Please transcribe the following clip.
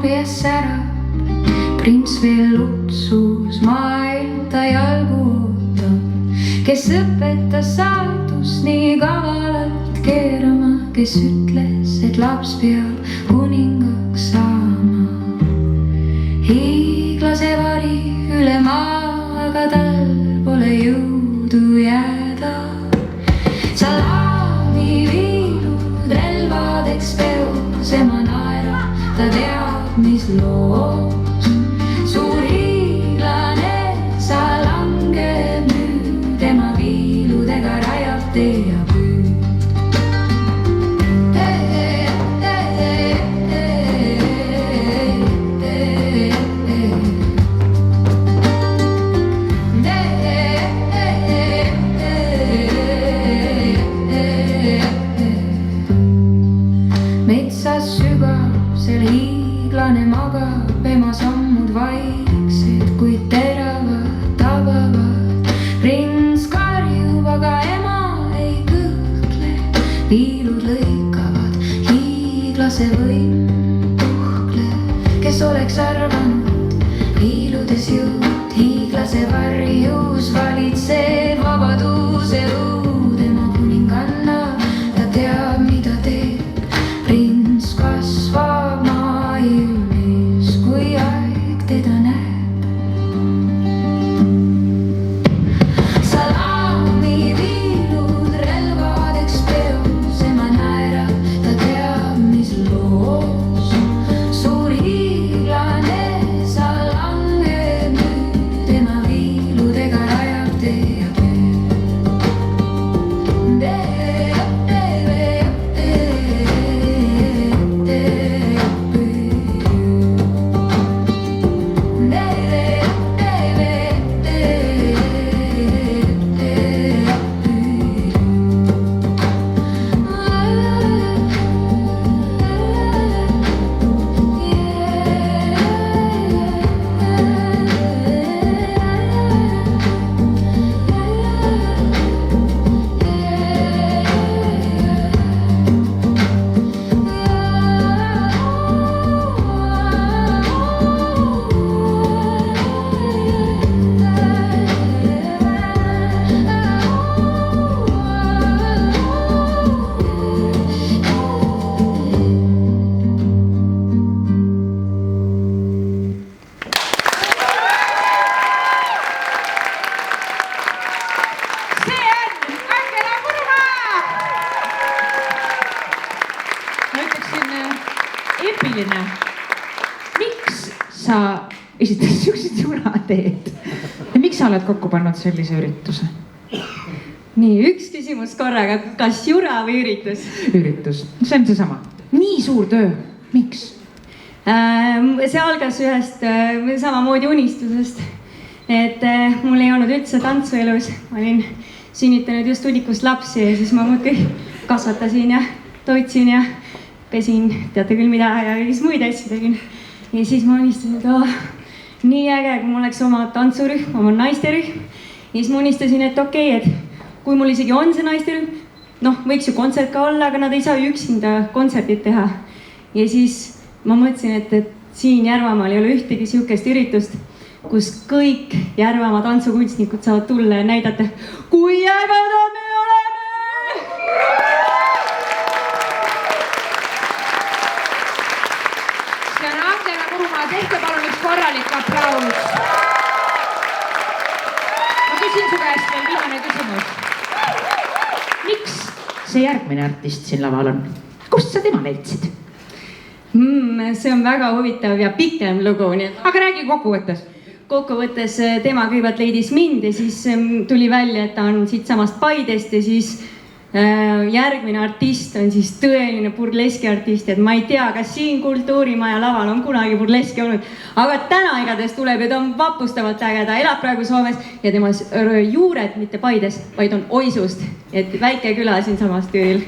peas särab, prints veel lutsus maailm ta jalgu ootab, kes õpetas saatust nii kavalalt keerama, kes ütles, et laps peab kuningaks saama. Hiiglase vari üle maa, aga tal pole jõudu jääda. Salami viinud relvadeks peos, ema naerab, ta teab, mis loos. Suur hiiglane, sa langeb nüüd, ema viiludega rajab tee ja püüd. Metsas sügav, seal hiiglane magab, ema sammud vaiksed, kuid teravad tabavad. Prints karjub, aga ema ei kõhkle, viilud lõikavad, hiiglase võim puhkleb. Kes oleks arvanud, viiludes jõud, hiiglase varjus valitseb vabaduse õud. Ema kuninganna, ta teab, mida teeb. Prints kasvab maailmis, kui aeg teda näeb. Salami viinud relvadeks peos, ema naerab, ta teab, mis loos. Suur hiiglane, sa langeb nüüd, ema viiludega rajab tee ja pööd. Epiline. Miks sa esitad siukseid jurateed? Ja miks sa oled kokku pannud sellise ürituse? Nii, üks küsimus korraga, kas jura või üritus? Üritus, see on seesama. Nii suur töö, miks? See algas ühest samamoodi unistusest, et mul ei olnud üldse tantsu elus. Ma olin sünnitanud just udikust lapsi ja siis ma muudkui kasvatasin ja toitsin ja pesin, teate küll mida, ja kõigis muid asju tegin. Ja siis ma unistasin, et nii äge, kui mul oleks oma tantsurühm, oma naisterühm. Ja siis ma unistasin, et okei, et kui mul isegi on see naisterühm, võiks ju kontsert ka olla, aga nad ei saa ju üksinda kontserdit teha. Ja siis ma mõtlesin, et siin Järvamaal ei ole ühtegi siukest üritust, kus kõik Järvamaa tantsukunstnikud saavad tulla ja näidata, kui ägedad me oleme! See on Angela Murumaa, tehke palun üks korralik aplaus. Ma küsin su käest veel viimane küsimus. Miks see järgmine artist siin laval on? Kust sa tema leidsid? See on väga huvitav ja pikem lugu. Aga räägi kokkuvõttes. Kokkuvõttes tema kõigepealt leidis mind ja siis tuli välja, et ta on siit samast Paidest ja siis järgmine artist on siis tõeline burleski artist, et ma ei tea, kas siin Kultuurimaja laval on kunagi burleski olnud, aga täna igatahes tuleb ja ta on vapustavalt äge, ta elab praegu Soomes ja tema juured mitte Paides, vaid on Oisust, et väike küla siin samas Türil.